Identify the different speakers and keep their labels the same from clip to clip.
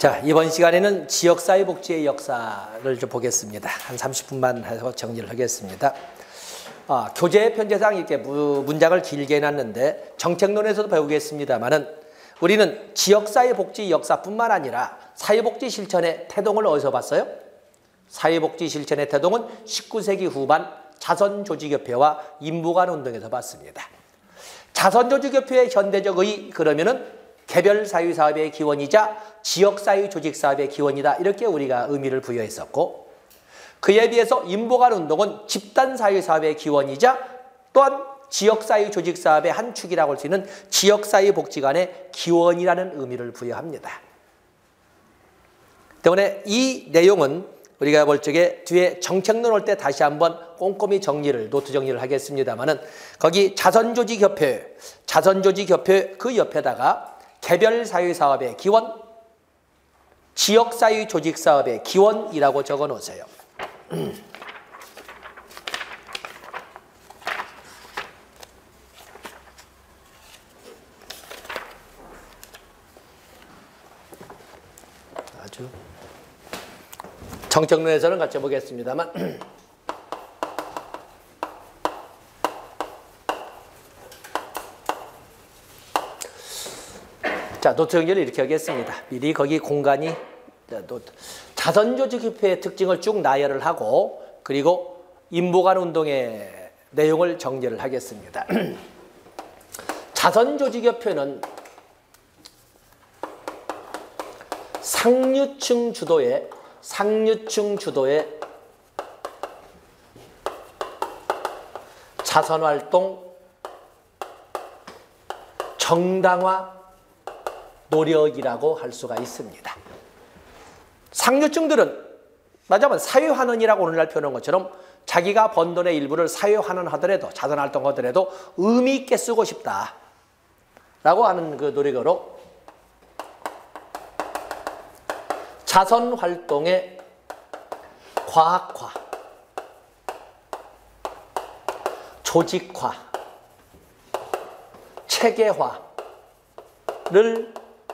Speaker 1: 자, 이번 시간에는 지역사회복지의 역사를 좀 보겠습니다. 한 30분만 해서 정리를 하겠습니다. 교재 편제상 이렇게 문장을 길게 해놨는데 정책론에서도 배우겠습니다만은 우리는 지역사회복지 역사뿐만 아니라 사회복지 실천의 태동을 어디서 봤어요? 사회복지 실천의 태동은 19세기 후반 자선조직협회와 인부간운동에서 봤습니다. 자선조직협회의 현대적 의 그러면은 개별사회사업의 기원이자 지역사회조직사업의 기원이다. 이렇게 우리가 의미를 부여했었고, 그에 비해서 인부간운동은 집단사회사업의 기원이자 또한 지역사회조직사업의 한 축이라고 할 수 있는 지역사회복지관의 기원이라는 의미를 부여합니다. 때문에 이 내용은 우리가 볼 적에 뒤에 정책론 올 때 다시 한번 꼼꼼히 노트 정리를 하겠습니다만은 거기 자선조직협회 그 옆에다가 개별사회사업의 기원, 지역사회조직사업의 기원이라고 적어 놓으세요. 아주 정책론에서는 같이 보겠습니다만 자, 노트 정리를 이렇게 하겠습니다. 미리 거기 공간이 자선조직협회의 특징을 쭉 나열을 하고 그리고 인부간운동의 내용을 정리를 하겠습니다. 자선조직협회는 상류층 주도의 자선활동 정당화 노력이라고 할 수가 있습니다. 상류층들은 말하자면 사회환원이라고 오늘날 표현한 것처럼 자기가 번 돈의 일부를 사회환원하더라도 자선활동하더라도 의미 있게 쓰고 싶다라고 하는 그 노력으로 자선활동의 과학화, 조직화, 체계화를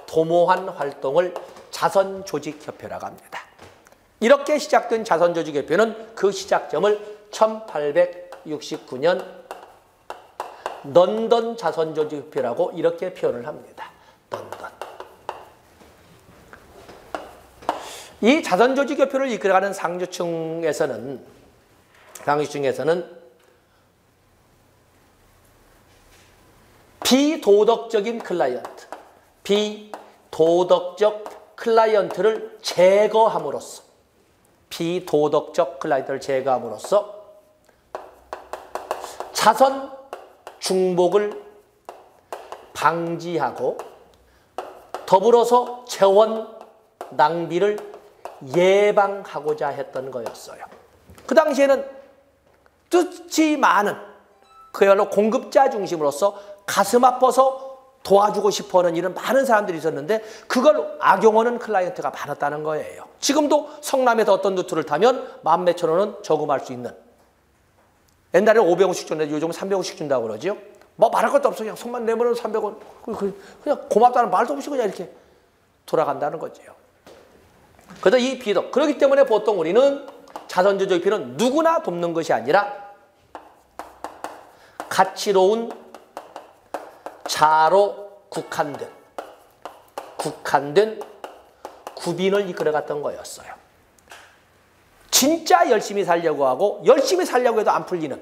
Speaker 1: 도모한 활동을 자선조직협회라고 합니다. 이렇게 시작된 자선조직협회는 그 시작점을 1869년 런던 자선조직협회라고 이렇게 표현을 합니다. 런던. 이 자선조직협회를 이끌어가는 상류층에서는 비도덕적인 클라이언트를 제거함으로써 자선 중복을 방지하고 더불어서 재원 낭비를 예방하고자 했던 거였어요. 그 당시에는 뜻이 많은 그야말로 공급자 중심으로서 가슴 아파서 도와주고 싶어하는 이런 많은 사람들이 있었는데 그걸 악용하는 클라이언트가 많았다는 거예요. 지금도 성남에서 어떤 루트를 타면 만 몇천 원은 저금할 수 있는, 옛날에는 500원씩 줬는데 요즘은 300원씩 준다고 그러죠. 뭐 말할 것도 없어. 그냥 손만 내밀어도 300원 그냥 고맙다는 말도 없이 그냥 이렇게 돌아간다는 거죠. 그래서 이 비덕, 그렇기 때문에 보통 우리는 자선조직협회는 누구나 돕는 것이 아니라 가치로운 자로 국한된 구빈을 이끌어갔던 거였어요. 진짜 열심히 살려고 하고 열심히 살려고 해도 안 풀리는,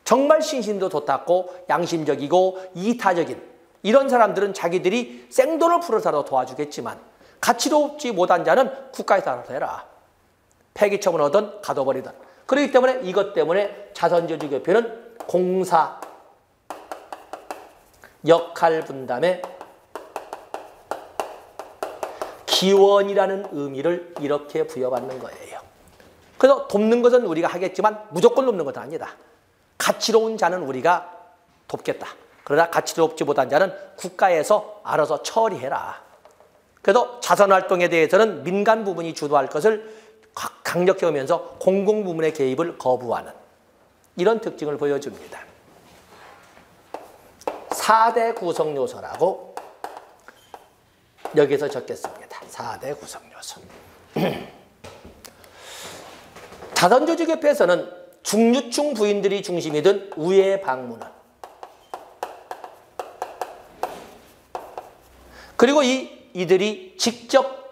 Speaker 1: 정말 신심도 돋았고 양심적이고 이타적인 이런 사람들은 자기들이 생돈을 풀어서라도 도와주겠지만 가치롭지 못한 자는 국가에서 알아서 해라. 폐기처분하든 가둬버리든. 그렇기 때문에 이것 때문에 자선조직협회는 공사 역할 분담의 기원이라는 의미를 이렇게 부여받는 거예요. 그래서 돕는 것은 우리가 하겠지만 무조건 돕는 것은 아니다. 가치로운 자는 우리가 돕겠다. 그러나 가치롭지 못한 자는 국가에서 알아서 처리해라. 그래서 자선활동에 대해서는 민간 부분이 주도할 것을 강력히 하면서 공공부문의 개입을 거부하는 이런 특징을 보여줍니다. 4대 구성요소라고 여기서 적겠습니다. 4대 구성 요소. 자선조직협회에서는 중류층 부인들이 중심이든 우회 방문은, 그리고 이들이 직접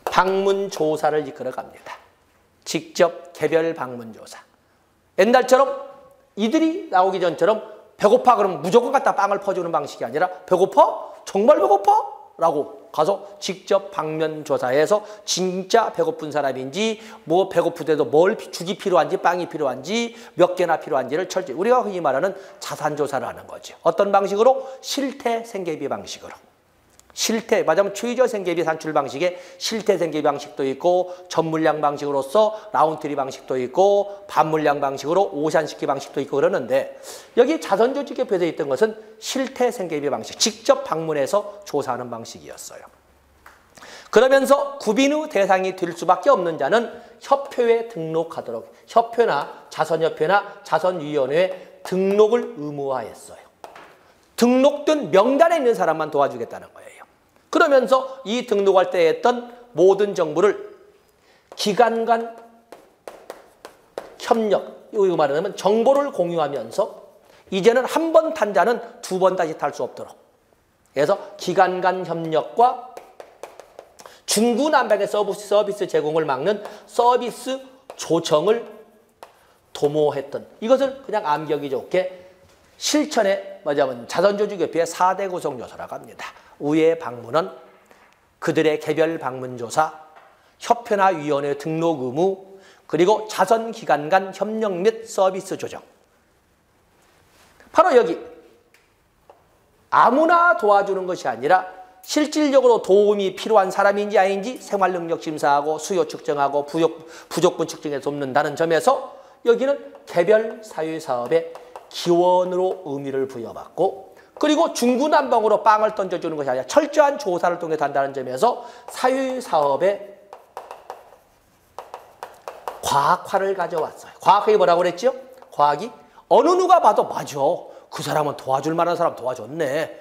Speaker 1: 방문 조사를 이끌어 갑니다. 직접 개별 방문 조사. 옛날처럼 이들이 나오기 전처럼 배고파 그러면 무조건 갖다 빵을 퍼주는 방식이 아니라 배고파? 정말 배고파? 라고 가서 직접 방면 조사해서 진짜 배고픈 사람인지, 뭐 배고프대도 뭘 죽이 필요한지, 빵이 필요한지, 몇 개나 필요한지를 철저히, 우리가 흔히 말하는 자산조사를 하는 거죠. 어떤 방식으로? 실태 생계비 방식으로. 실태, 맞으면 최저 생계비 산출 방식에 실태 생계비 방식도 있고, 전물량 방식으로서 라운트리 방식도 있고, 반물량 방식으로 오산시키 방식도 있고 그러는데, 여기 자선조직협회에서 있던 것은 실태 생계비 방식, 직접 방문해서 조사하는 방식이었어요. 그러면서 구빈의 대상이 될 수밖에 없는 자는 협회에 등록하도록, 협회나 자선협회나 자선위원회에 등록을 의무화했어요. 등록된 명단에 있는 사람만 도와주겠다는 거예요. 그러면서 이 등록할 때 했던 모든 정보를 기관 간 협력, 이거 말하면 정보를 공유하면서 이제는 한 번 탄 자는 두 번 다시 탈 수 없도록, 그래서 기관 간 협력과 중구난방의 서비스 제공을 막는 서비스 조정을 도모했던, 이것을 그냥 암기하기 좋게 실천에 뭐냐면 자선조직협회의 4대 구성 요소라고 합니다. 우회 방문은 그들의 개별 방문조사, 협회나 위원회 등록 의무, 그리고 자선기관 간 협력 및 서비스 조정. 바로 여기 아무나 도와주는 것이 아니라 실질적으로 도움이 필요한 사람인지 아닌지 생활능력 심사하고 수요 측정하고 부족분 측정에 돕는다는 점에서 여기는 개별 사회사업의 기원으로 의미를 부여받고, 그리고 중구난방으로 빵을 던져주는 것이 아니라 철저한 조사를 통해서 한다는 점에서 사회사업의 과학화를 가져왔어요. 과학이 뭐라고 그랬죠? 과학이 어느 누가 봐도 맞아, 그 사람은 도와줄 만한 사람 도와줬네,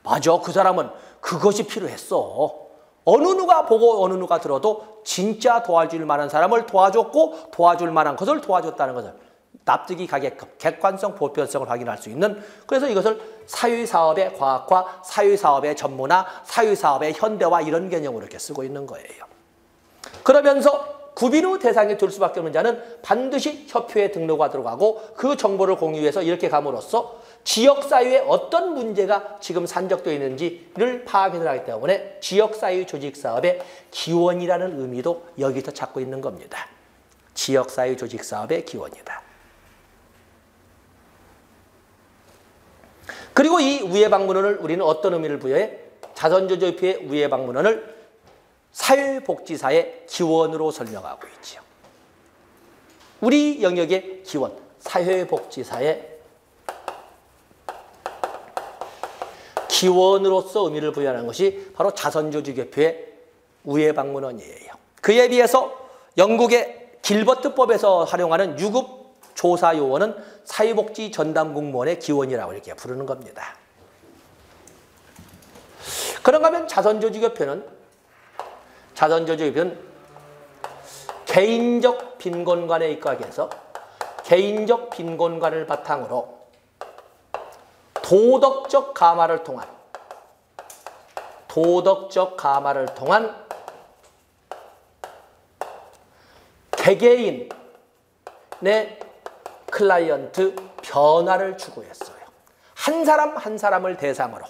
Speaker 1: 맞아, 그 사람은 그것이 필요했어, 어느 누가 보고 어느 누가 들어도 진짜 도와줄 만한 사람을 도와줬고 도와줄 만한 것을 도와줬다는 것을 납득이 가게끔 객관성, 보편성을 확인할 수 있는, 그래서 이것을 사회사업의 과학화, 사회사업의 전문화, 사회사업의 현대화 이런 개념으로 이렇게 쓰고 있는 거예요. 그러면서 구빈의 대상이 될 수밖에 없는 자는 반드시 협회에 등록하도록 하고, 그 정보를 공유해서 이렇게 감으로써 지역사회에 어떤 문제가 지금 산적되어 있는지를 파악해서 하기 때문에 지역사회 조직사업의 기원이라는 의미도 여기서 찾고 있는 겁니다. 지역사회 조직사업의 기원이다. 그리고 이 우회방문원을 우리는 어떤 의미를 부여해? 자선조직협회의 우회방문원을 사회복지사의 기원으로 설명하고 있죠. 우리 영역의 기원, 사회복지사의 기원으로서 의미를 부여하는 것이 바로 자선조직협회의 우회방문원이에요. 그에 비해서 영국의 길버트법에서 활용하는 유급조사요원은 사회복지전담공무원의 기원이라고 이렇게 부르는 겁니다. 그런가 하면 자선조직협회는 개인적 빈곤관에 입각해서 개인적 빈곤관을 바탕으로 도덕적 감화를 통한 개개인의 클라이언트 변화를 추구했어요. 한 사람 한 사람을 대상으로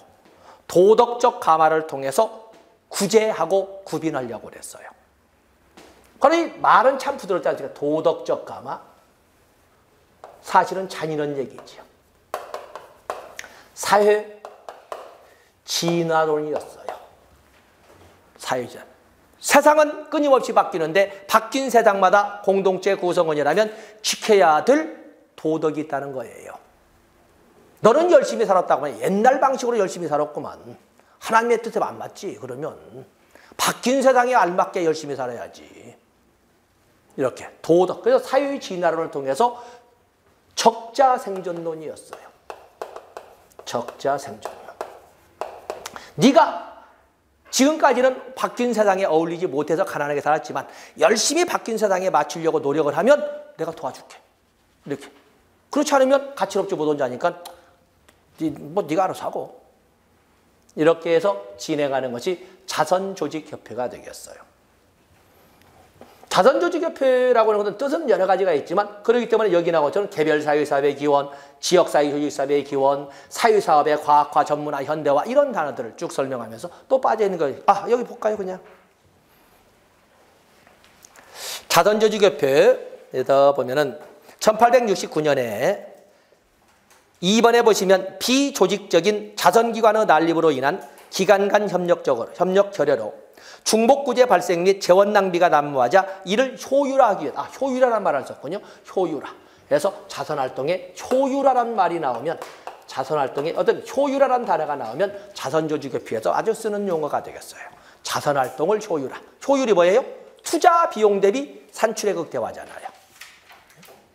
Speaker 1: 도덕적 감화를 통해서 구제하고 구빈하려고 했어요. 그러니 말은 참 부드럽지 않습니까? 도덕적 감화. 사실은 잔인한 얘기죠. 사회 진화론이었어요. 사회진. 세상은 끊임없이 바뀌는데 바뀐 세상마다 공동체 구성원이라면 지켜야 될 도덕이 있다는 거예요. 너는 열심히 살았다고 하면 옛날 방식으로 열심히 살았구만. 하나님의 뜻에 안 맞지. 그러면 바뀐 세상에 알맞게 열심히 살아야지. 이렇게 도덕. 그래서 사회의 진화론을 통해서 적자 생존론이었어요. 적자 생존율. 네가 지금까지는 바뀐 세상에 어울리지 못해서 가난하게 살았지만 열심히 바뀐 세상에 맞추려고 노력을 하면 내가 도와줄게. 이렇게. 그렇지 않으면 가치롭지 못한 자니까 네가 알아서 하고. 이렇게 해서 진행하는 것이 자선조직협회가 되겠어요. 자선조직협회라고 하는 것은 뜻은 여러 가지가 있지만 그렇기 때문에 여기 나온 것처럼 개별사회사업의 기원, 지역사회조직사업의 기원, 사회사업의 과학화, 전문화, 현대화 이런 단어들을 쭉 설명하면서 또 빠져있는 거예요. 여기 볼까요 그냥. 자선조직협회에서 보면은 1869년에 2번에 보시면 비조직적인 자선기관의 난립으로 인한 기관 간 협력 결여로 중복구제 발생 및 재원 낭비가 난무하자 이를 효율화하기 위해 효율화라는 말을 썼군요. 효율화. 그래서 자선활동에 효율화라는 말이 나오면 자선활동에 어떤 효율화라는 단어가 나오면 자선조직협회에서 아주 쓰는 용어가 되겠어요. 자선활동을 효율화. 효율이 뭐예요? 투자 비용 대비 산출의 극대화잖아요.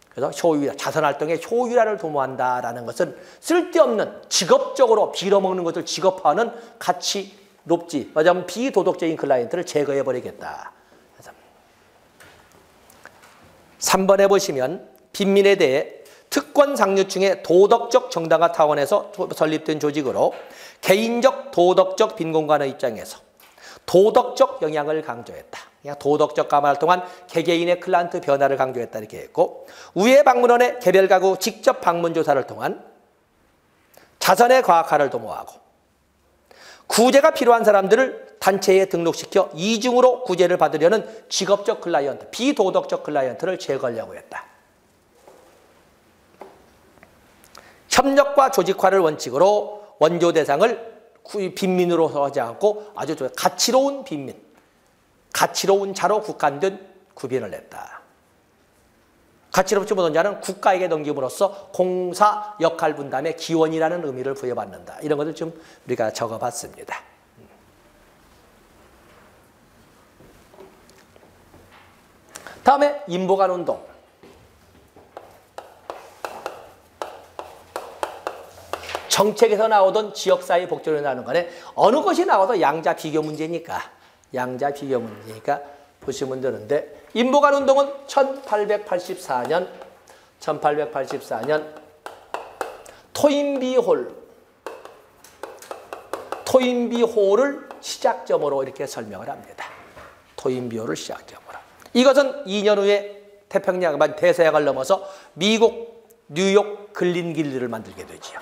Speaker 1: 그래서 효율화, 자선활동에 효율화를 도모한다라는 것은 쓸데없는 직업적으로 빌어먹는 것을 직업화하는 가치 높지, 맞아면 비도덕적인 클라이언트를 제거해버리겠다. 3번에 보시면 빈민에 대해 특권 상류층의 도덕적 정당화 차원에서 설립된 조직으로 개인적 도덕적 빈곤관의 입장에서 도덕적 영향을 강조했다. 그냥 도덕적 감화를 통한 개개인의 클라이언트 변화를 강조했다 이렇게 했고, 우회 방문원의 개별 가구 직접 방문 조사를 통한 자선의 과학화를 도모하고, 구제가 필요한 사람들을 단체에 등록시켜 이중으로 구제를 받으려는 직업적 클라이언트, 비도덕적 클라이언트를 제거하려고 했다. 협력과 조직화를 원칙으로 원조 대상을 빈민으로 하지 않고 아주 가치로운 빈민, 가치로운 자로 국한된 구별을 했다. 가치롭지 못한 자는 국가에게 넘김으로써 공사 역할 분담의 기원이라는 의미를 부여받는다. 이런 것을 좀 우리가 적어봤습니다. 다음에 인보관 운동. 정책에서 나오던 지역사회 복지로 나오는 거네. 어느 것이 나와도 양자 비교 문제니까. 양자 비교 문제니까 보시면 되는데, 인보관 운동은 1884년 토인비홀을 시작점으로 이렇게 설명을 합니다. 토인비홀을 시작점으로. 이것은 2년 후에 태평양 대서양을 넘어서 미국 뉴욕 글린길드를 만들게 되지요.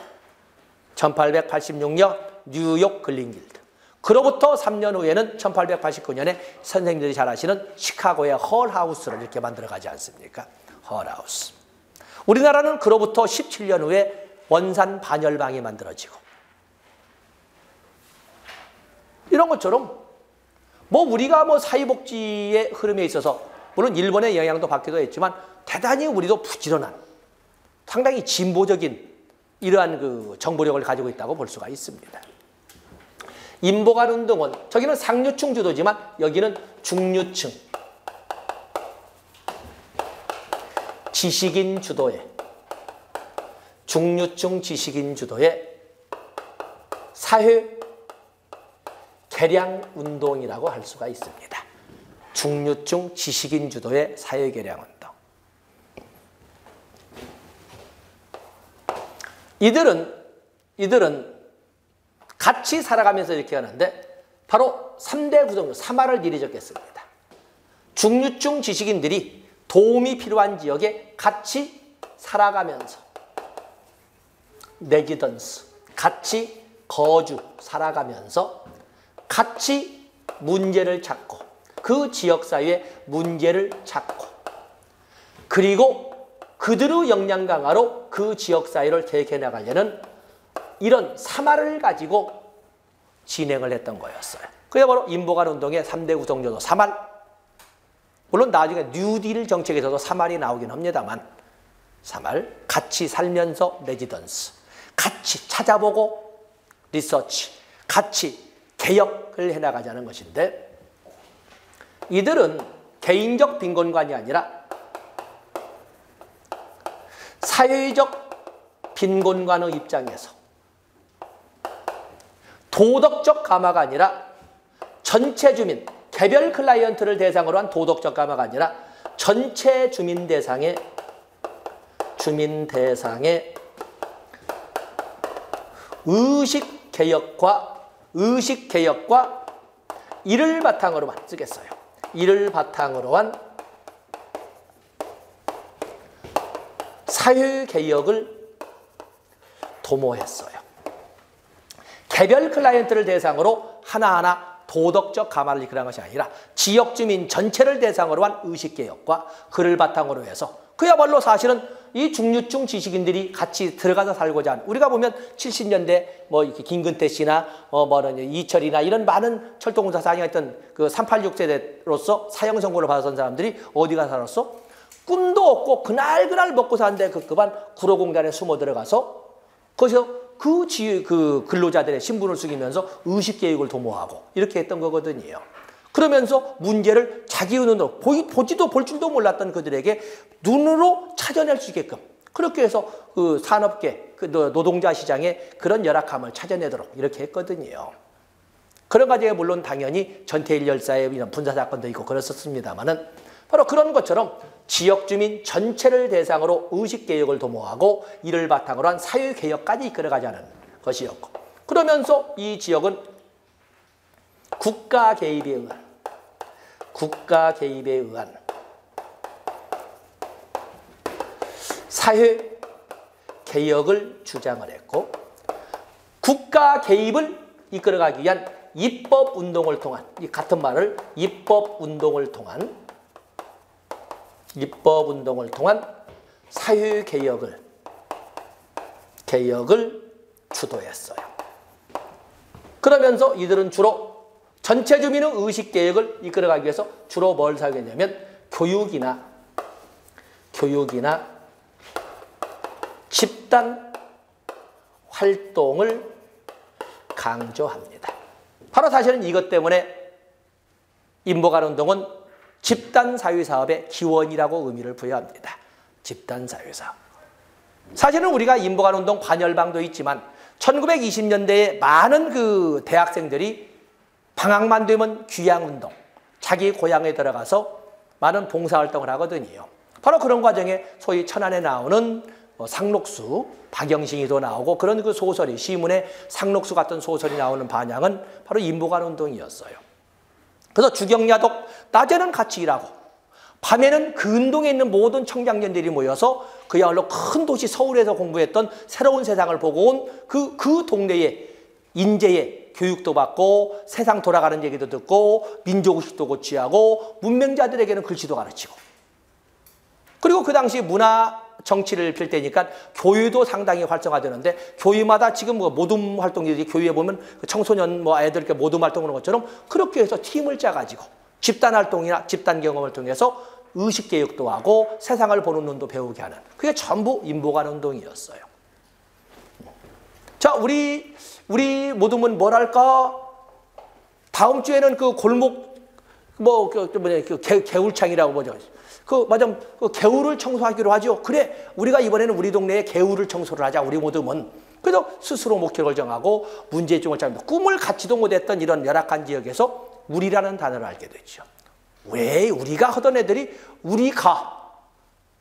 Speaker 1: 1886년 뉴욕 글린길드. 그로부터 3년 후에는 1889년에 선생님들이 잘 아시는 시카고의 헐하우스를 이렇게 만들어가지 않습니까? 헐하우스. 우리나라는 그로부터 17년 후에 원산 반열방이 만들어지고, 이런 것처럼 우리가 사회복지의 흐름에 있어서 물론 일본의 영향도 받기도 했지만 대단히 우리도 부지런한 상당히 진보적인 이러한 정보력을 가지고 있다고 볼 수가 있습니다. 인보관 운동은 저기는 상류층 주도지만 여기는 중류층, 지식인 주도의, 중류층 지식인 주도의 사회 개량 운동이라고 할 수가 있습니다. 중류층 지식인 주도의 사회 개량 운동. 이들은 같이 살아가면서 이렇게 하는데 바로 3대 구성력, 3R을 미리 적겠습니다. 중류층 지식인들이 도움이 필요한 지역에 같이 살아가면서 레지던스, 같이 거주, 살아가면서 같이 문제를 찾고 그 지역사회의 문제를 찾고 그리고 그들의 역량 강화로 그 지역사회를 개혁해 나가려는 이런 3R을 가지고 진행을 했던 거였어요. 그게 바로 인보관 운동의 3대 구성요소 3R. 물론 나중에 뉴딜 정책에서도 3R이 나오긴 합니다만 3R, 같이 살면서 레지던스, 같이 찾아보고 리서치, 같이 개혁을 해나가자는 것인데, 이들은 개인적 빈곤관이 아니라 사회적 빈곤관의 입장에서 도덕적 감화가 아니라 전체 주민, 개별 클라이언트를 대상으로 한 도덕적 감화가 아니라 전체 주민 대상의 의식 개혁과 이를 바탕으로만 쓰겠어요. 이를 바탕으로 한 사회 개혁을 도모했어요. 개별 클라이언트를 대상으로 하나하나 도덕적 감화를 이끌어간 것이 아니라 지역 주민 전체를 대상으로 한 의식개혁과 그를 바탕으로 해서 그야말로 사실은 이 중류층 지식인들이 같이 들어가서 살고자 하는, 우리가 보면 70년대 뭐 이렇게 김근태 씨나 이철이나 이런 많은 철도공사 사장했던 그 386 세대로서 사형 선고를 받았던 사람들이 어디가 살았어? 꿈도 없고 그날 먹고 사는데 급급한 구로공단에 숨어 들어가서 거기서 그 근로자들의 신분을 숙이면서 의식개혁을 도모하고 이렇게 했던 거거든요. 그러면서 문제를 자기 눈으로 보지도 볼 줄도 몰랐던 그들에게 눈으로 찾아낼 수 있게끔 그렇게 해서 그 산업계, 그 노동자 시장에 그런 열악함을 찾아내도록 이렇게 했거든요. 그런 과정에 물론 당연히 전태일 열사의 이런 분사 사건도 있고 그랬었습니다만은 바로 그런 것처럼 지역 주민 전체를 대상으로 의식개혁을 도모하고 이를 바탕으로 한 사회개혁까지 이끌어가자는 것이었고, 그러면서 이 지역은 국가 개입에 의한 사회개혁을 주장을 했고, 국가 개입을 이끌어가기 위한 입법운동을 통한, 이 같은 말을 입법운동을 통한 사회개혁을 주도했어요. 그러면서 이들은 주로 전체 주민의 의식개혁을 이끌어가기 위해서 주로 뭘 사용했냐면 교육이나 집단 활동을 강조합니다. 바로 사실은 이것 때문에 인보간운동은 집단사회사업의 기원이라고 의미를 부여합니다. 집단사회사업. 사실은 우리가 인보간운동 관열방도 있지만 1920년대에 많은 그 대학생들이 방학만 되면 귀향운동, 자기 고향에 들어가서 많은 봉사활동을 하거든요. 바로 그런 과정에 소위 천안에 나오는 상록수, 박영신이도 나오고 그런 그 소설이, 시문에 상록수 같은 소설이 나오는 반향은 바로 인보간운동이었어요. 그래서 주경야독, 낮에는 같이 일하고 밤에는 그 운동에 있는 모든 청장년들이 모여서 그야말로 큰 도시 서울에서 공부했던 새로운 세상을 보고 온 그 동네의 인재의 교육도 받고 세상 돌아가는 얘기도 듣고 민족의식도 고취하고 문맹자들에게는 글씨도 가르치고, 그리고 그 당시 문화 정치를 필 때니까 교회도 상당히 활성화되는데, 교회마다 지금 모둠 활동들이 교회에 보면 청소년 애들 이렇게 모둠 활동하는 것처럼 그렇게 해서 팀을 짜가지고 집단 활동이나 집단 경험을 통해서 의식개혁도 하고 세상을 보는 눈도 배우게 하는, 그게 전부 인보간운동이었어요. 자, 우리 모둠은 뭘 할까? 다음 주에는 그 골목 개울창이라고 뭐죠? 그 개울을 청소하기로 하죠. 그래, 우리가 이번에는 우리 동네에 개울을 청소를 하자, 우리 모둠은. 그래서 스스로 목표를 정하고 문제점을 잡는다. 꿈을 갖지도 못했던 이런 열악한 지역에서 우리라는 단어를 알게 되죠. 왜 우리가 하던 애들이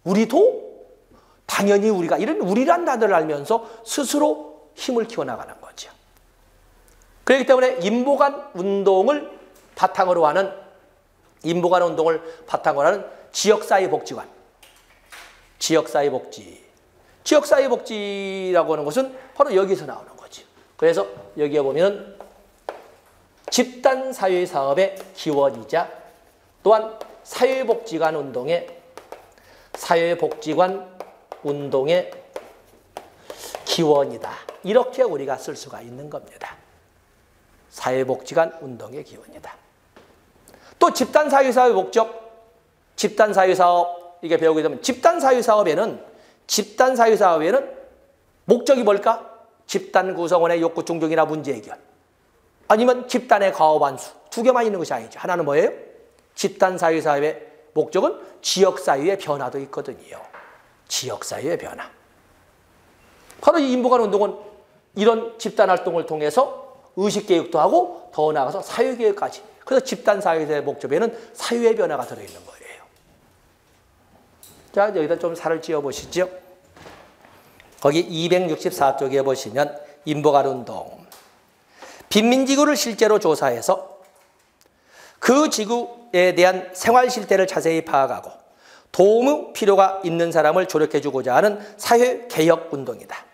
Speaker 1: 우리도 당연히 우리가, 이런 우리란 단어를 알면서 스스로 힘을 키워나가는 거죠. 그렇기 때문에 인보간운동을 바탕으로 하는 지역사회복지관, 지역사회복지라고 하는 것은 바로 여기서 나오는 거죠. 그래서 여기에 보면 집단사회사업의 기원이자 또한 사회복지관 운동의 기원이다. 이렇게 우리가 쓸 수가 있는 겁니다. 사회복지관 운동의 기원이다. 또 집단사회사업의 목적, 집단사회사업, 이게 배우게 되면 집단사회사업에는 목적이 뭘까? 집단 구성원의 욕구 충족이나 문제 해결, 아니면 집단의 가업 완수, 두 개만 있는 것이 아니죠. 하나는 뭐예요? 집단사회사업의 목적은 지역사회의 변화도 있거든요. 지역사회의 변화. 바로 이 인보간운동은 이런 집단활동을 통해서 의식개혁도 하고 더 나아가서 사회개혁까지. 그래서 집단사회의 목적에는 사회의 변화가 들어있는 거예요. 자, 여기다 좀 살을 찌어보시죠. 거기 264쪽에 보시면 인보갈운동. 빈민지구를 실제로 조사해서 그 지구에 대한 생활 실태를 자세히 파악하고 도움의 필요가 있는 사람을 조력해주고자 하는 사회개혁운동이다.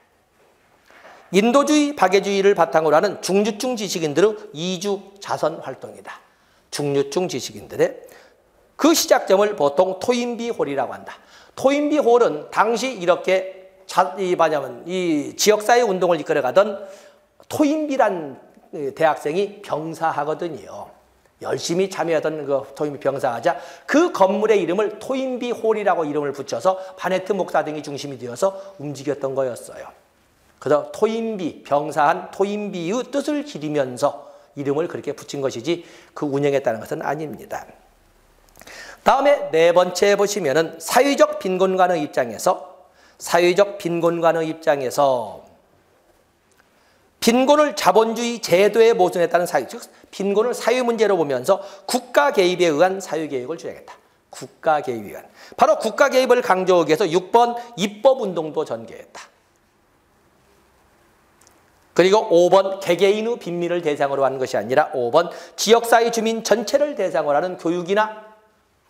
Speaker 1: 인도주의, 박애주의를 바탕으로 하는 중류층 지식인들의 이주 자선 활동이다. 중류층 지식인들의 그 시작점을 보통 토인비 홀이라고 한다. 토인비 홀은 당시 이렇게 이 지역사회 운동을 이끌어가던 토인비란 대학생이 병사하거든요. 열심히 참여하던 그 토인비 병사하자 그 건물의 이름을 토인비 홀이라고 이름을 붙여서 바네트 목사 등이 중심이 되어서 움직였던 거였어요. 그래서 토인비, 병사한 토인비의 뜻을 기리면서 이름을 그렇게 붙인 것이지 그 운영했다는 것은 아닙니다. 다음에 네 번째 보시면은 사회적 빈곤관의 입장에서 빈곤을 자본주의 제도에 모순했다는 사회, 즉 빈곤을 사회 문제로 보면서 국가 개입에 의한 사회개혁을 주장했다. 국가 개입에 의한. 바로 국가 개입을 강조하기 위해서 6번 입법운동도 전개했다. 그리고 5번 개개인의 빈민을 대상으로 하는 것이 아니라 5번 지역사회 주민 전체를 대상으로 하는 교육이나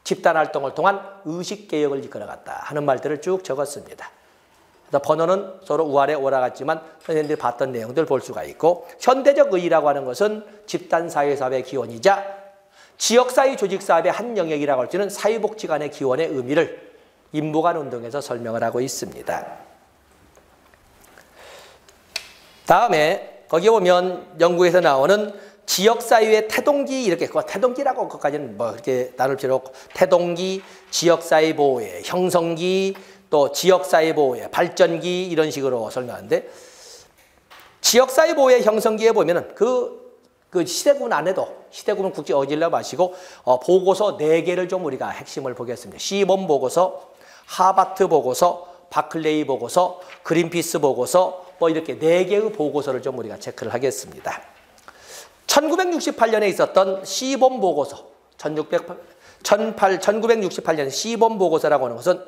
Speaker 1: 집단활동을 통한 의식개혁을 이끌어갔다 하는 말들을 쭉 적었습니다. 번호는 서로 우아래 올라갔지만 선생님들이 봤던 내용들 볼 수가 있고 현대적 의의라고 하는 것은 집단사회사업의 기원이자 지역사회 조직사업의 한 영역이라고 할 수 있는 사회복지관의 기원의 의미를 인보관 운동에서 설명을 하고 있습니다. 다음에 거기 보면 연구에서 나오는 지역사회의 태동기 이렇게 태동기라고 그것까지는 뭐 이렇게 나눌 필요 없고 태동기, 지역사회 보호의 형성기, 또 지역사회 보호의 발전기 이런 식으로 설명하는데 지역사회 보호의 형성기에 보면은 그 시대군 안에도 시대군은 국제 어질러 마시고 보고서 4개를 좀 우리가 핵심을 보겠습니다. 시범 보고서, 하버트 보고서, 바클레이 보고서, 그린피스 보고서 뭐 이렇게 4개의 보고서를 좀 우리가 체크를 하겠습니다. 1968년에 있었던 시범 보고서, 1968년 시범 보고서라고 하는 것은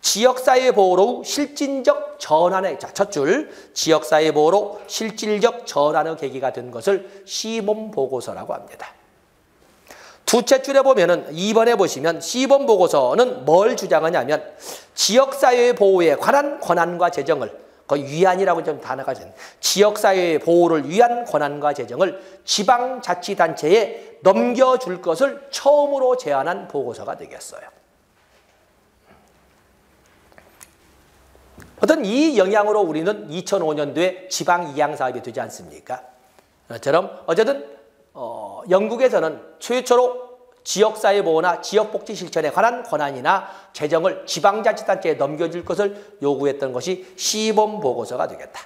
Speaker 1: 지역사회 보호로 실질적 전환의, 자, 첫 줄, 지역사회 보호로 실질적 전환의 계기가 된 것을 시범 보고서라고 합니다. 두째 줄에 보면은 2번에 보시면 시범 보고서는 뭘 주장하냐면 지역사회 보호에 관한 권한과 재정을 그 위안이라고 좀 단어가 있는 지역사회의 보호를 위한 권한과 재정을 지방자치단체에 넘겨줄 것을 처음으로 제안한 보고서가 되겠어요. 어떤 이 영향으로 우리는 2005년도에 지방이양사업이 되지 않습니까? 그처럼 어쨌든 영국에서는 최초로 지역사회 보호나 지역복지 실천에 관한 권한이나 재정을 지방자치단체에 넘겨줄 것을 요구했던 것이 시범 보고서가 되겠다.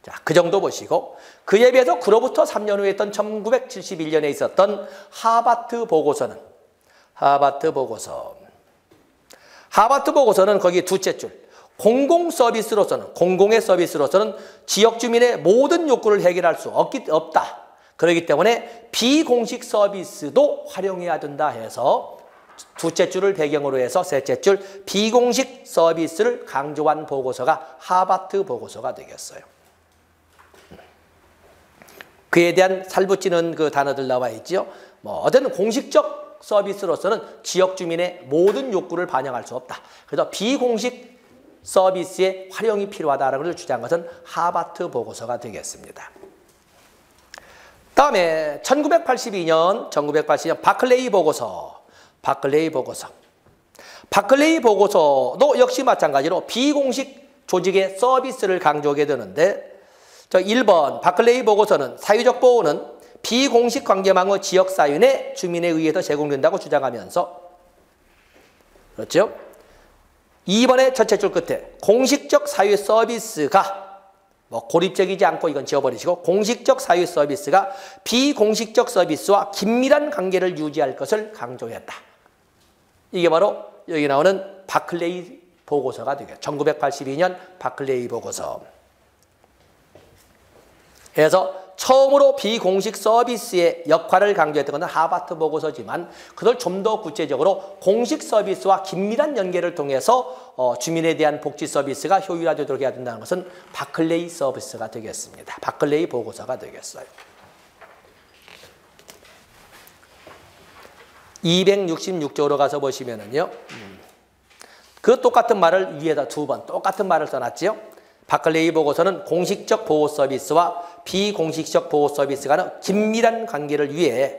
Speaker 1: 자, 그 정도 보시고 그에 비해서 그로부터 3년 후에 했던 1971년에 있었던 하버트 보고서는 하버트 보고서는 거기 두째 줄 공공의 서비스로서는 지역 주민의 모든 욕구를 해결할 수 없다. 그렇기 때문에 비공식 서비스도 활용해야 된다 해서 두째 줄을 배경으로 해서 셋째 줄 비공식 서비스를 강조한 보고서가 하버트 보고서가 되겠어요. 그에 대한 살붙이는 그 단어들 나와 있죠. 뭐 어쨌든 공식적 서비스로서는 지역 주민의 모든 욕구를 반영할 수 없다. 그래서 비공식 서비스의 활용이 필요하다라고 것을 주장한 것은 하버트 보고서가 되겠습니다. 다음에 1982년 바클레이 보고서도 역시 마찬가지로 비공식 조직의 서비스를 강조하게 되는데 1번 바클레이 보고서는 사회적 보호는 비공식 관계망의 지역사회 내 주민에 의해서 제공된다고 주장하면서 그렇죠? 2번의 첫째 줄 끝에 공식적 사회 서비스가 뭐 고립적이지 않고 이건 지워버리시고 공식적 사회 서비스가 비공식적 서비스와 긴밀한 관계를 유지할 것을 강조했다. 이게 바로 여기 나오는 바클레이 보고서가 되겠죠. 1982년 바클레이 보고서. 그래서 처음으로 비공식 서비스의 역할을 강조했던 것은 하버트 보고서지만 그걸 좀 더 구체적으로 공식 서비스와 긴밀한 연계를 통해서 주민에 대한 복지 서비스가 효율화되도록 해야 된다는 것은 바클레이 서비스가 되겠습니다. 바클레이 보고서가 되겠어요. 266쪽으로 가서 보시면은요. 그 똑같은 말을 위에다 2번 똑같은 말을 써놨지요. 바클레이 보고서는 공식적 보호 서비스와 비공식적 보호 서비스 간의 긴밀한 관계를 위해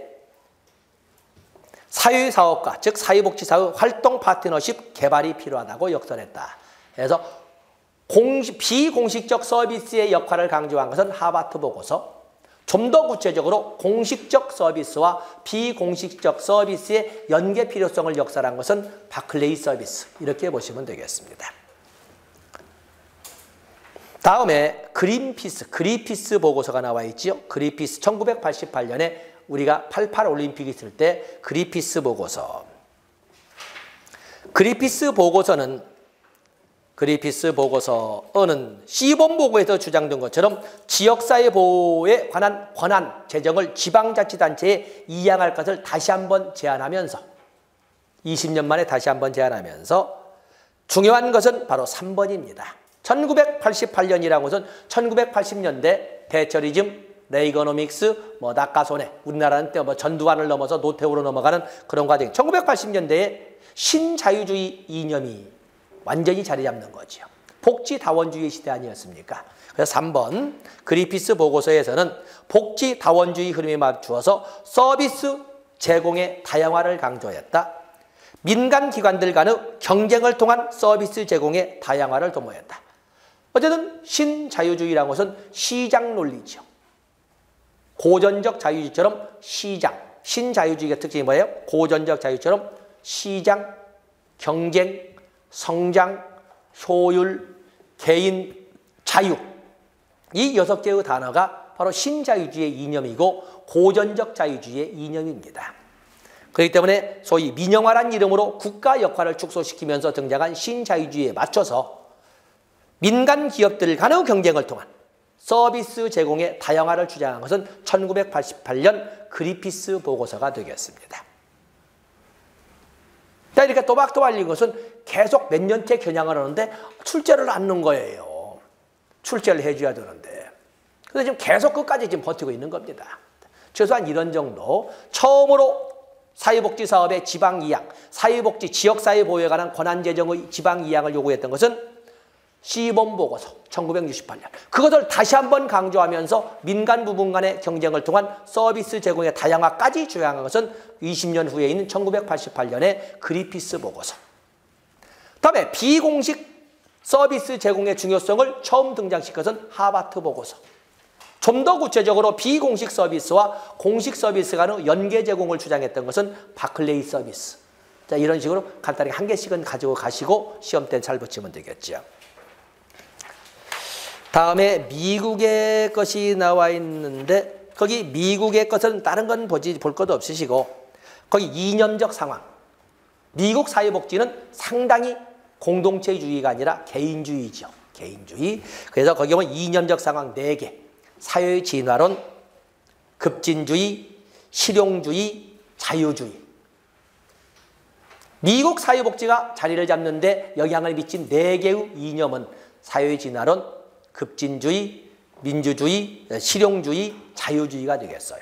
Speaker 1: 사회사업가, 즉 사회복지사의 활동 파트너십 개발이 필요하다고 역설했다. 그래서 비공식적 서비스의 역할을 강조한 것은 하버트 보고서, 좀 더 구체적으로 공식적 서비스와 비공식적 서비스의 연계 필요성을 역설한 것은 바클레이 서비스, 이렇게 보시면 되겠습니다. 다음에 그린피스 보고서가 나와 있죠. 그린피스 1988년에 우리가 88 올림픽이 있을 때 그린피스 보고서. 그린피스 보고서는 시범 보고에서 주장된 것처럼 지역사회 보호에 관한 권한 재정을 지방자치단체에 이양할 것을 다시 한번 제안하면서 20년 만에 다시 한번 제안하면서 중요한 것은 바로 3번입니다. 1988년이라는 것은 1980년대 대처리즘, 레이거노믹스, 낙가소내, 우리나라는 때 전두환을 넘어서 노태우로 넘어가는 그런 과정. 1980년대에 신자유주의 이념이 완전히 자리 잡는 거죠. 복지다원주의 시대 아니었습니까? 그래서 3번 그린피스 보고서에서는 복지다원주의 흐름에 맞추어서 서비스 제공의 다양화를 강조했다. 민간기관들 간의 경쟁을 통한 서비스 제공의 다양화를 도모했다. 어쨌든 신자유주의라는 것은 시장 논리죠. 고전적 자유주의처럼 시장, 신자유주의의 특징이 뭐예요? 고전적 자유처럼 시장, 경쟁, 성장, 효율, 개인, 자유, 이 6개의 단어가 바로 신자유주의의 이념이고 고전적 자유주의의 이념입니다. 그렇기 때문에 소위 민영화란 이름으로 국가 역할을 축소시키면서 등장한 신자유주의에 맞춰서 민간 기업들 간의 경쟁을 통한 서비스 제공의 다양화를 주장한 것은 1988년 그린피스 보고서가 되겠습니다. 자, 이렇게 또박또박 알린 것은 계속 몇 년째 겨냥을 하는데 출제를 안 넣은 거예요. 출제를 해줘야 되는데. 그래서 지금 계속 끝까지 지금 버티고 있는 겁니다. 최소한 이런 정도. 처음으로 사회복지 사업의 지방 이양, 사회복지 지역사회 보호에 관한 권한 재정의 지방 이양을 요구했던 것은 시범 보고서 1968년. 그것을 다시 한번 강조하면서 민간 부분 간의 경쟁을 통한 서비스 제공의 다양화까지 주장한 것은 20년 후에 있는 1988년의 그린피스 보고서. 다음에 비공식 서비스 제공의 중요성을 처음 등장시킨 것은 하버트 보고서. 좀 더 구체적으로 비공식 서비스와 공식 서비스 간의 연계 제공을 주장했던 것은 바클레이 서비스. 자, 이런 식으로 간단히 한 개씩은 가지고 가시고 시험 때는 잘 붙이면 되겠죠. 다음에 미국의 것이 나와 있는데 거기 미국의 것은 다른 건 볼 것도 없으시고 거기 이념적 상황. 미국 사회복지는 상당히 공동체주의가 아니라 개인주의죠. 개인주의. 그래서 거기 보면 이념적 상황 4개. 사회 진화론, 급진주의, 실용주의, 자유주의. 미국 사회복지가 자리를 잡는데 영향을 미친 4개의 이념은 사회 진화론, 급진주의, 민주주의, 실용주의, 자유주의가 되겠어요.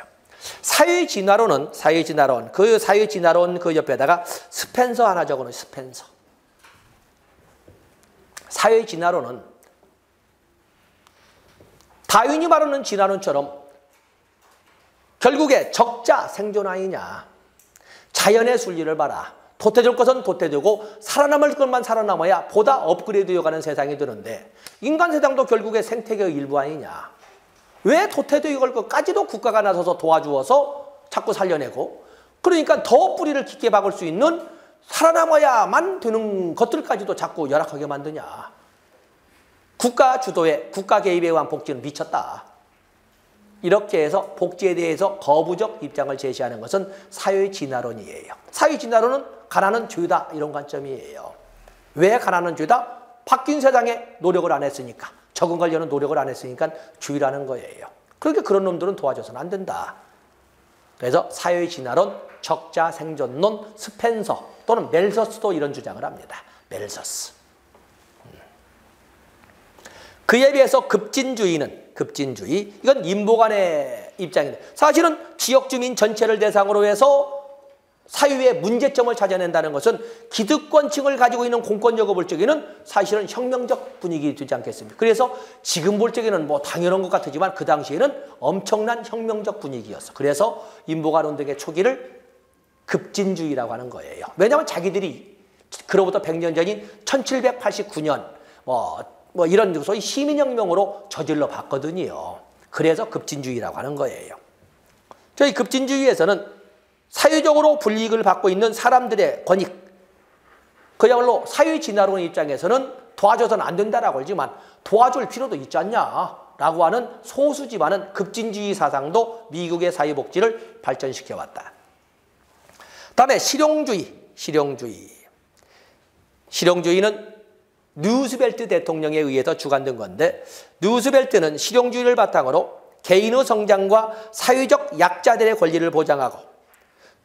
Speaker 1: 사회진화론 그 옆에다가 스펜서 하나 적어놓은 스펜서. 사회진화론은 다윈이 말하는 진화론처럼 결국에 적자 생존 아니냐. 자연의 순리를 봐라. 도태될 것은 도태되고 살아남을 것만 살아남아야 보다 업그레이드되어가는 세상이 되는데 인간 세상도 결국에 생태계의 일부 아니냐. 왜 도태되어 갈 것까지도 국가가 나서서 도와주어서 자꾸 살려내고 그러니까 더 뿌리를 깊게 박을 수 있는 살아남아야만 되는 것들까지도 자꾸 열악하게 만드냐. 국가 주도의 국가 개입에 의한 복지는 미쳤다. 이렇게 해서 복지에 대해서 거부적 입장을 제시하는 것은 사회진화론이에요. 사회진화론은 가난은 죄다 이런 관점이에요. 왜 가난은 죄다? 바뀐 세상에 노력을 안 했으니까. 적응하려는 노력을 안 했으니까 주의라는 거예요. 그러니까 그런 놈들은 도와줘서는 안 된다. 그래서 사회진화론, 적자생존론, 스펜서 또는 멜서스도 이런 주장을 합니다. 멜서스. 그에 비해서 급진주의, 이건 인보관의 입장인데 사실은 지역주민 전체를 대상으로 해서 사유의 문제점을 찾아낸다는 것은 기득권층을 가지고 있는 공권력을 볼 적에는 사실은 혁명적 분위기 되지 않겠습니까? 그래서 지금 볼 적에는 뭐 당연한 것 같지만 그 당시에는 엄청난 혁명적 분위기였어. 그래서 인보관 운동의 초기를 급진주의라고 하는 거예요. 왜냐하면 자기들이 그로부터 100년 전인 1789년 뭐 이런 소위 시민혁명으로 저질러 봤거든요. 그래서 급진주의라고 하는 거예요. 저희 급진주의에서는 사회적으로 불이익을 받고 있는 사람들의 권익, 그야말로 사회진화론의 입장에서는 도와줘서는 안 된다라고 하지만 도와줄 필요도 있지 않냐라고 하는 소수지만은 급진주의 사상도 미국의 사회복지를 발전시켜왔다. 다음에 실용주의는 루스벨트 대통령에 의해서 주관된 건데 루스벨트는 실용주의를 바탕으로 개인의 성장과 사회적 약자들의 권리를 보장하고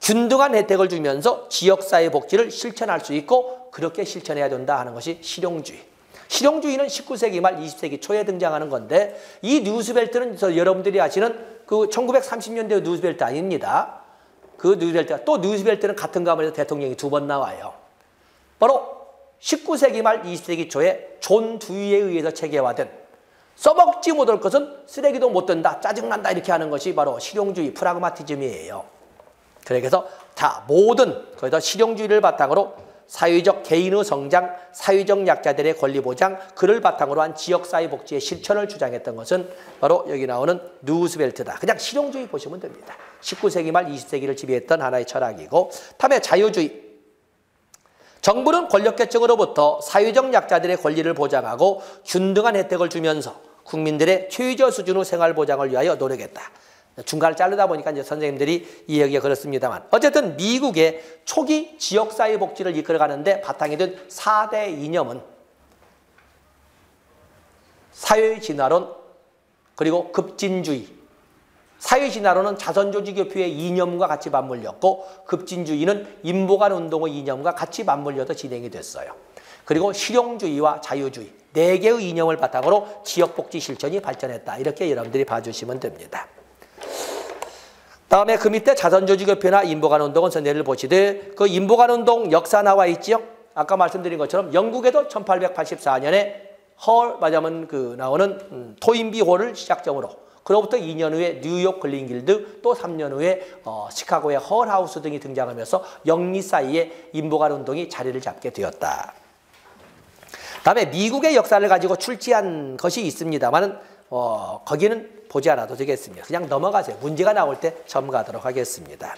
Speaker 1: 균등한 혜택을 주면서 지역사회 복지를 실천할 수 있고 그렇게 실천해야 된다 하는 것이 실용주의. 실용주의는 19세기 말 20세기 초에 등장하는 건데 이 루스벨트는 여러분들이 아시는 그 1930년대 루스벨트 아닙니다. 그 루스벨트가 또 루스벨트는 같은 가문에서 대통령이 2번 나와요. 바로 19세기 말 20세기 초에 존 두이에 의해서 체계화된 써먹지 못할 것은 쓰레기도 못 든다, 짜증난다 이렇게 하는 것이 바로 실용주의, 프라그마티즘이에요. 그래서 모든 거기다 실용주의를 바탕으로 사회적 개인의 성장, 사회적 약자들의 권리 보장, 그를 바탕으로 한 지역사회 복지의 실천을 주장했던 것은 바로 여기 나오는 루스벨트다. 그냥 실용주의 보시면 됩니다. 19세기 말 20세기를 지배했던 하나의 철학이고, 다음에 자유주의. 정부는 권력계층으로부터 사회적 약자들의 권리를 보장하고 균등한 혜택을 주면서 국민들의 최저 수준의 생활 보장을 위하여 노력했다. 중간을 자르다 보니까 이제 선생님들이 이야기가 그렇습니다만 어쨌든 미국의 초기 지역사회 복지를 이끌어가는데 바탕이 된 4대 이념은 사회진화론 그리고 급진주의. 사회진화론은 자선조직협회의 이념과 같이 맞물렸고 급진주의는 인보관 운동의 이념과 같이 맞물려서 진행이 됐어요. 그리고 실용주의와 자유주의 4개의 이념을 바탕으로 지역복지 실천이 발전했다. 이렇게 여러분들이 봐주시면 됩니다. 다음에 그 밑에 자선조직협회나 인보관운동은 선례를 보시되 그 인보관운동 역사 나와 있죠. 아까 말씀드린 것처럼 영국에도 1884년에 나오는 토인비 홀을 시작점으로 그로부터 2년 후에 뉴욕 글린길드 또 3년 후에 시카고의 헐하우스 등이 등장하면서 영리 사이에 인보관운동이 자리를 잡게 되었다. 다음에 미국의 역사를 가지고 출제한 것이 있습니다만 거기는 보지 않아도 되겠습니다. 그냥 넘어가세요. 문제가 나올 때 첨가하도록 하겠습니다.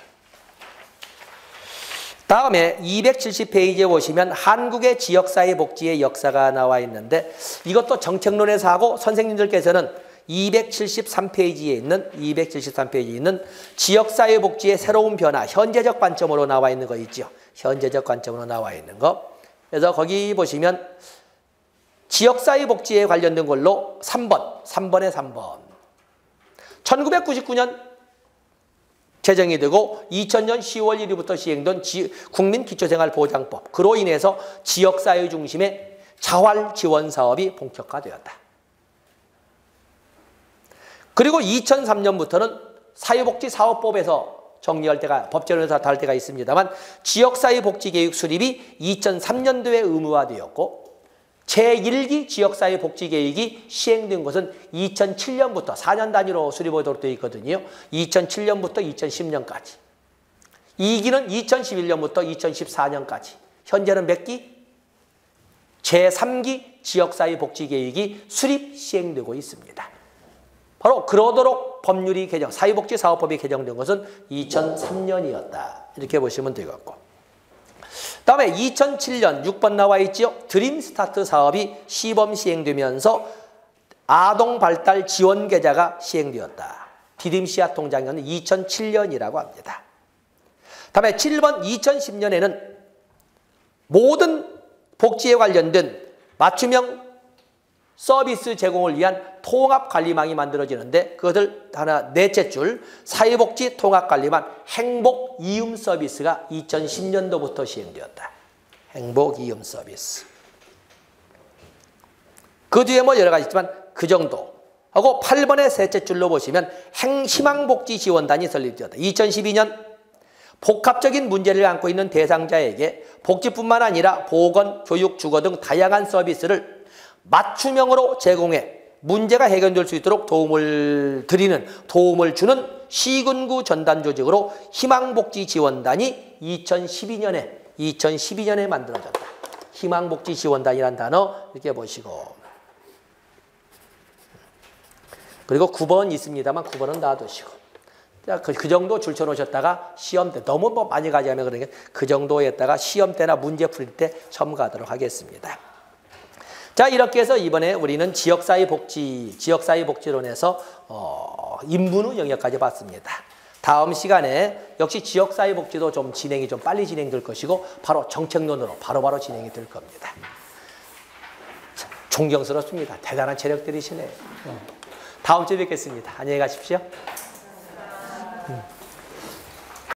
Speaker 1: 다음에 270페이지에 보시면 한국의 지역사회 복지의 역사가 나와 있는데 이것도 정책론에서 하고 선생님들께서는 273페이지에 있는 지역사회 복지의 새로운 변화, 현재적 관점으로 나와 있는 거 있죠. 현재적 관점으로 나와 있는 거. 그래서 거기 보시면 지역사회 복지에 관련된 걸로 3번에 3번. 1999년 제정이 되고 2000년 10월 1일부터 시행된 국민기초생활보장법. 그로 인해서 지역사회 중심의 자활지원사업이 본격화되었다. 그리고 2003년부터는 사회복지사업법에서 정리할 때가 법제론에서 다룰 때가 있습니다만 지역사회복지계획 수립이 2003년도에 의무화되었고 제1기 지역사회복지계획이 시행된 것은 2007년부터 4년 단위로 수립하도록 되어 있거든요. 2007년부터 2010년까지. 2기는 2011년부터 2014년까지. 현재는 몇 기? 제3기 지역사회복지계획이 수립 시행되고 있습니다. 바로 그러도록 법률이 개정, 사회복지사업법이 개정된 것은 2003년이었다. 이렇게 보시면 되겠고. 다음에 2007년 6번 나와 있죠. 드림스타트 사업이 시범 시행되면서 아동발달 지원 계좌가 시행되었다. 디딤씨앗 통장은 2007년이라고 합니다. 다음에 7번 2010년에는 모든 복지에 관련된 맞춤형 서비스 제공을 위한 통합관리망이 만들어지는데 그것을 하나 넷째 줄 사회복지 통합관리망 행복이음 서비스가 2010년도부터 시행되었다. 행복이음 서비스. 그 뒤에 뭐 여러 가지 있지만 그 정도 하고 8번의 셋째 줄로 보시면 희망복지지원단이 설립되었다. 2012년 복합적인 문제를 안고 있는 대상자에게 복지뿐만 아니라 보건, 교육, 주거 등 다양한 서비스를 맞춤형으로 제공해 문제가 해결될 수 있도록 도움을 주는 시군구 전단 조직으로 희망복지지원단이 2012년에 만들어졌다. 희망복지지원단이라는 단어 이렇게 보시고. 그리고 9번 있습니다만 9번은 놔두시고. 그 정도 줄쳐놓으셨다가 시험 때 너무 뭐 많이 가져가면 그러니까 그 정도에다가 시험 때나 문제 풀 때 첨가하도록 하겠습니다. 자, 이렇게 해서 이번에 우리는 지역사회복지론에서 인문우 영역까지 봤습니다. 다음 시간에 역시 지역사회복지도 좀 진행이 좀 빨리 진행될 것이고 바로 정책론으로 바로바로 진행이 될 겁니다. 존경스럽습니다. 대단한 체력들이시네요. 다음 주에 뵙겠습니다. 안녕히 가십시오.